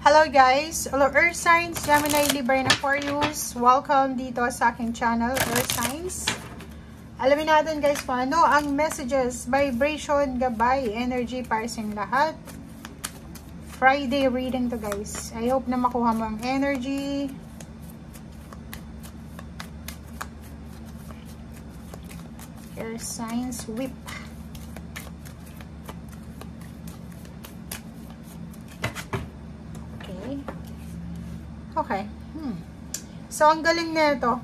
Hello guys! Hello Earth Signs, Gemini, Libra, and Aquarius. Welcome dito sa aking channel, Earth Signs. Alamin natin guys kung ano ang messages, vibration, gabay, energy para sa lahat. Friday reading to guys. I hope na makuha mo ang energy. Earth Signs, whip. Okay. So, ang galing na ito.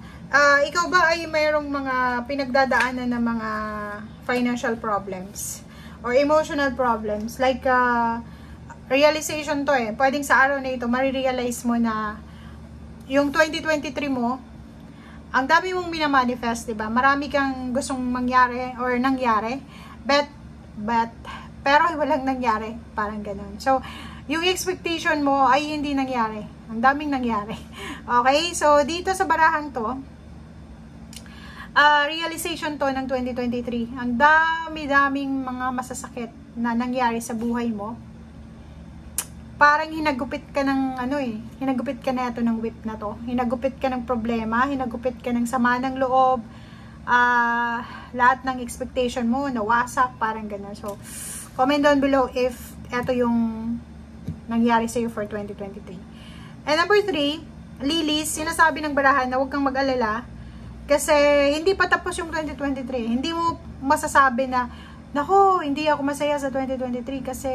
Ikaw ba ay mayroong mga pinagdadaanan ng mga financial problems or emotional problems? Like, realization to eh. Pwedeng sa araw na ito, marirealize mo na yung 2023 mo, ang dami mong minamanifest, diba? Marami kang gustong mangyari or nangyari, pero walang nangyari. Parang ganun. So, yung expectation mo ay hindi nangyari. Ang daming nangyari. Okay? So, dito sa barahang to, realization to ng 2023. Ang dami-daming mga masasakit na nangyari sa buhay mo. Parang hinagupit ka ng hinagupit ka na ito ng whip na to. Hinagupit ka ng problema, hinagupit ka ng sama ng loob. Lahat ng expectation mo, nawasak, parang gano'n. So, comment down below if ito yung nangyari sa'yo for 2023. And number 3, Lilies, sinasabi ng barahan na huwag kang mag-alala kasi hindi pa tapos yung 2023. Hindi mo masasabi na, nako, hindi ako masaya sa 2023 kasi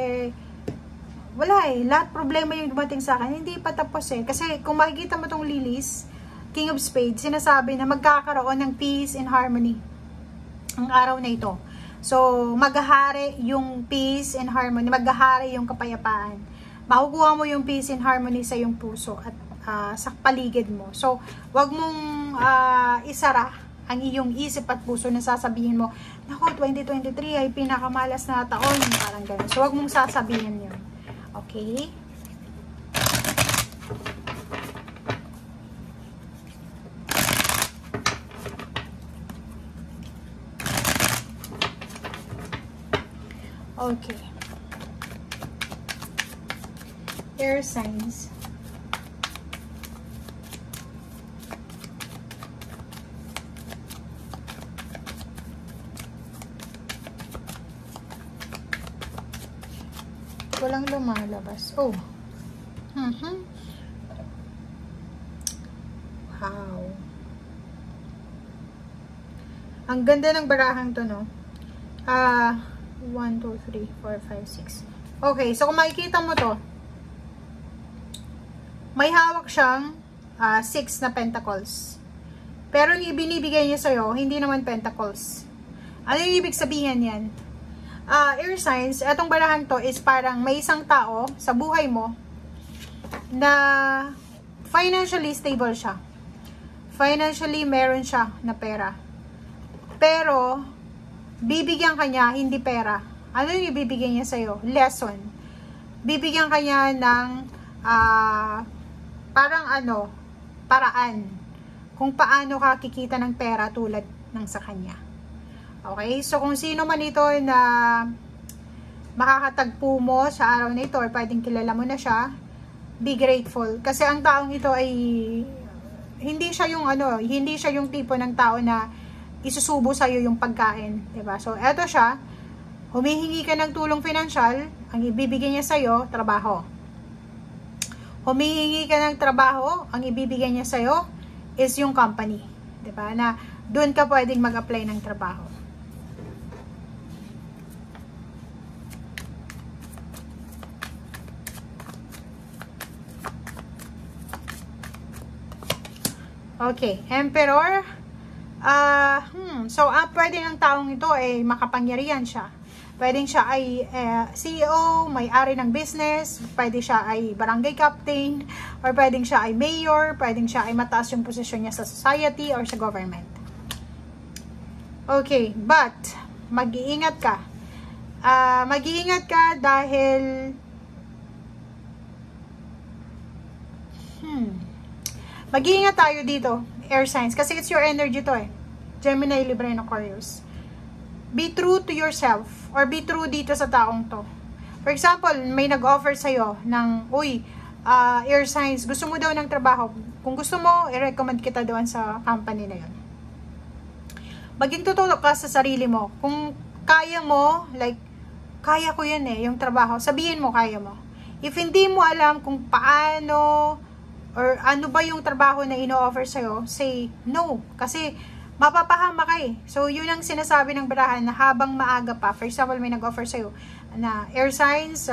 wala eh, lahat problema yung dumating sa akin. Hindi pa tapos eh. Kasi kung makikita mo tong Lilies, King of Spades, sinasabi na magkakaroon ng peace and harmony ang araw na ito. So, maghahari yung peace and harmony, maghahari yung kapayapaan. Makukuha mo yung peace and harmony sa iyong puso at sa paligid mo. So, wag mong isara ang iyong isip at puso na sasabihin mo, nako, 2023 ay pinakamalas na taon. Parang ganun. So, wag mong sasabihin yun. Okay? Okay. Air signs. Walang lumalabas. Oh. Wow. Ang ganda ng barahang to, no? 1, 2, 3, 4, 5, 6. Okay, so kung makikita mo to, may hawak siyang 6 na pentacles. Pero yung ibinibigay niya sa'yo, hindi naman pentacles. Ano yung ibig sabihin yan? Air signs, etong barahan to is parang may isang tao sa buhay mo na financially stable siya. Financially, meron siya na pera. Pero, bibigyan ka niya, hindi pera. Ano yung ibibigay niya sa'yo? Lesson. Bibigyan ka niya ng paraan kung paano ka kikita ng pera tulad ng sa kanya. Okay? So, kung sino man ito na makakatagpo mo sa araw na ito or pwedeng kilala mo na siya, be grateful. Kasi ang taong ito ay hindi siya yung tipo ng tao na isusubo sa'yo yung pagkain. Diba? So, eto siya, humihingi ka ng tulong financial, ang ibibigay niya sa'yo, trabaho. Humihingi ka ng trabaho, ang ibibigay niya sa'yo is yung company. Diba? Na doon ka pwedeng mag-apply ng trabaho. Okay, Emperor. So, pwede ng taong ito ay makapangyarihan siya. Pwedeng siya ay CEO, may-ari ng business, pwede siya ay barangay captain, or pwedeng siya ay mayor, pwedeng siya ay mataas yung posisyon niya sa society or sa government. Okay, but mag-iingat ka. Mag-iingat ka dahil mag-iingat tayo dito, air signs, kasi it's your energy to eh. Gemini, Libra, and Aquarius. Be true to yourself or be true dito sa taong to. For example, may nag-offer sa'yo ng, uy, air signs, gusto mo daw ng trabaho. Kung gusto mo, i-recommend kita doon sa company na yun. Maging totoo ka sa sarili mo. Kung kaya mo, like, kaya ko yan yung trabaho, sabihin mo kaya mo. If hindi mo alam kung paano, or ano ba yung trabaho na ino-offer sa'yo, say no. Kasi, mapapahama ka So, yun ang sinasabi ng barahan na habang maaga pa, for example, may nag-offer sa'yo na air signs,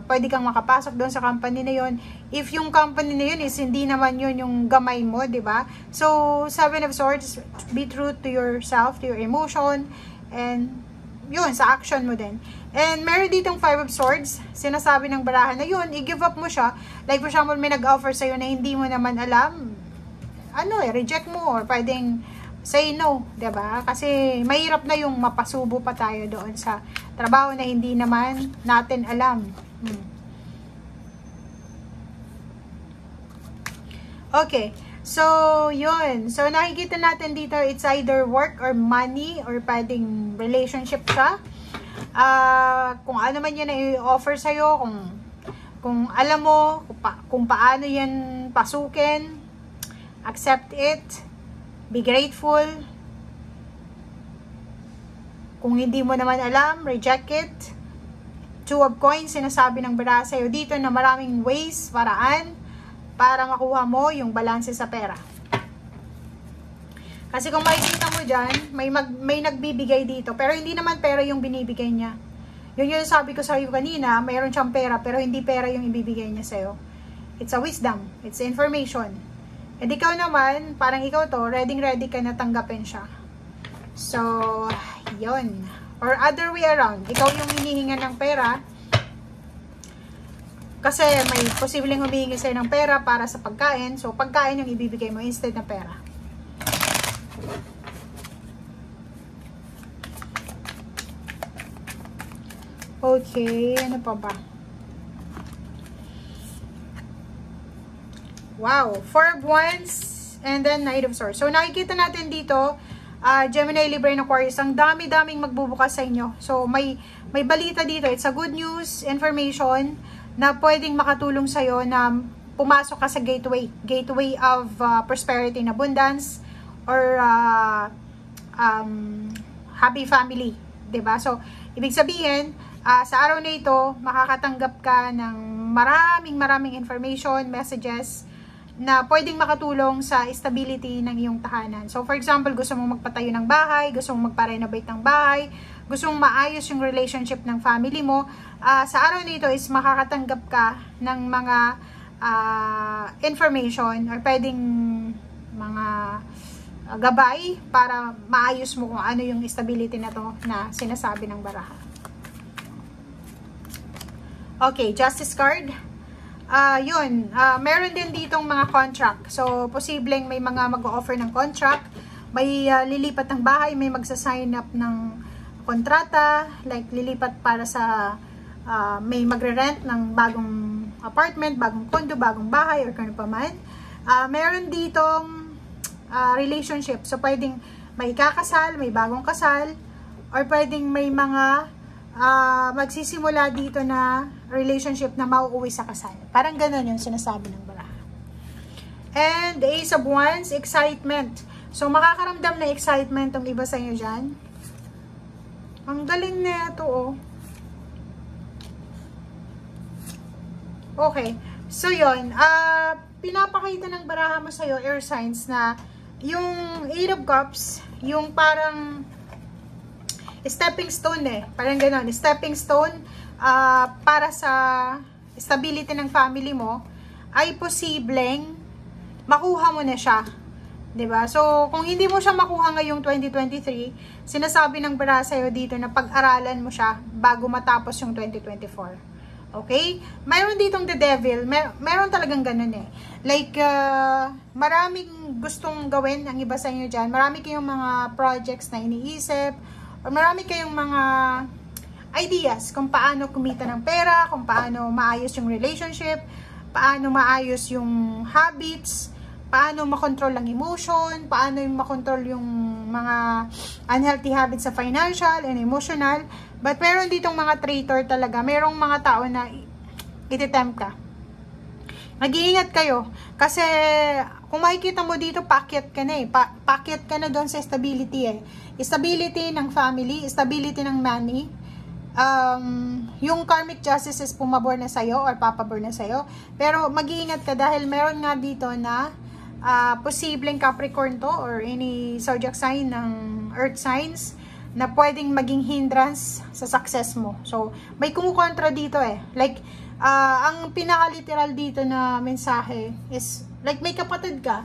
pwede kang makapasok doon sa company na yun. If yung company na yun is hindi naman yun yung gamay mo, di ba? So, Seven of Swords, be true to yourself, to your emotion, and yun, sa action mo din. And meron ditong Five of Swords, sinasabi ng barahan na yun, i-give up mo siya. Like, for example, may nag-offer sa'yo na hindi mo naman alam, reject mo, or pwedeng say no, diba? Kasi mahirap na yung mapasubo pa tayo doon sa trabaho na hindi naman natin alam. Okay, so yun. So nakikita natin dito, it's either work or money or pwedeng relationship siya. Kung ano man yun na i-offer sa'yo, kung alam mo kung paano yan pasukin, accept it. Be grateful. Kung hindi mo naman alam, reject it. Two of Coins, sinasabi ng baraha sa'yo dito na maraming ways, paraan, para makuha mo yung balanse sa pera. Kasi kung makikita mo dyan, may nagbibigay dito, pero hindi naman pera yung binibigay niya. Yun yung sabi ko sa'yo kanina, mayroon siyang pera, pero hindi pera yung ibibigay niya sa'yo. It's a wisdom. It's information. And ikaw naman, parang ikaw to, ready ka na tanggapin siya. So, yun. Or other way around, ikaw yung hinihinga ng pera, kasi may posibleng humihingi sa'yo ng pera para sa pagkain, so pagkain yung ibibigay mo instead ng pera. Okay, ano pa ba? Wow, Four of Wands and then Knight of Swords. So nakikita natin dito, Gemini, Libra, and Aquarius, ang dami-daming magbubukas sa inyo. So may balita dito, it's a good news, information na pwedeng makatulong sa'yo na pumasok ka sa gateway of prosperity and abundance or happy family, 'di ba? So ibig sabihin, sa araw na ito, makakatanggap ka ng maraming information, messages na pwedeng makatulong sa stability ng iyong tahanan. So, for example, gusto mong magpatayo ng bahay, gusto mong magpa-renovate ng bahay, gusto mong maayos yung relationship ng family mo, sa araw na ito is makakatanggap ka ng mga information or pwedeng mga gabay para maayos mo kung ano yung stability na to na sinasabi ng baraha. Okay, Justice card. Meron din ditong mga contract. So, posibleng may mga mag-o-offer ng contract, may lilipat ng bahay, may magsa-sign up ng kontrata, like lilipat para sa, may magre-rent ng bagong apartment, bagong condo, bagong bahay, or kano pa man. Meron ditong relationship. So, pwedeng may kakasal, may bagong kasal, or pwedeng may mga magsisimula dito na relationship na mauuwi sa kasal. Parang ganun yung sinasabi ng baraha. And the Ace of Wands, excitement. So, makakaramdam na excitement ang iba sa inyo dyan. Ang galing na ito, oh. Okay. So, yun. Pinapakita ng baraha mo sa'yo, air signs, na yung Eight of Cups, yung parang stepping stone parang gano'n, stepping stone para sa stability ng family mo, ay posibleng makuha mo na siya, 'di ba? So, kung hindi mo siya makuha ngayong 2023, sinasabi ng baraha sa'yo dito na pag-aralan mo siya bago matapos yung 2024. Okay? Mayroon ditong the devil, meron talagang ganun like, maraming gustong gawin ang iba sa inyo dyan, marami kayong mga projects na iniisip, o marami kayong mga ideas kung paano kumita ng pera, kung paano maayos yung relationship, paano maayos yung habits, paano makontrol ang emotion, paano yung makontrol yung mga unhealthy habits sa financial and emotional. But meron ditong mga traitor talaga, merong mga tao na ititempt ka. Mag-iingat kayo. Kasi, kung makikita mo dito, paakyat ka na eh. Paakyat ka na doon sa stability eh. Stability ng family, stability ng money. Yung karmic justice is pumabor na sa'yo or papabor na sa'yo. Pero, mag-iingat ka dahil meron nga dito na posibleng Capricorn to or any zodiac sign ng earth signs na pwedeng maging hindrance sa success mo. So, may kumukontra dito eh. Like, ang pinaka-literal dito na mensahe is, like, may kapatid ka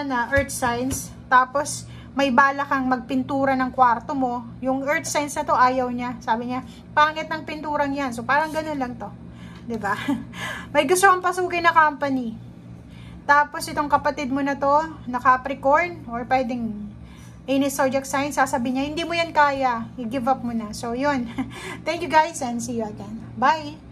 na earth signs, tapos, may bala kang magpintura ng kwarto mo. Yung earth signs na to, ayaw niya. Sabi niya, pangit ng pinturang yan. So, parang ganun lang to. 'Di ba? May gusto kang pasukin na company. Tapos, itong kapatid mo na to, na Capricorn, or pwedeng any zodiac sign, sasabihin niya, hindi mo yan kaya. I-give up mo na. So, yun. Thank you guys and see you again. Bye!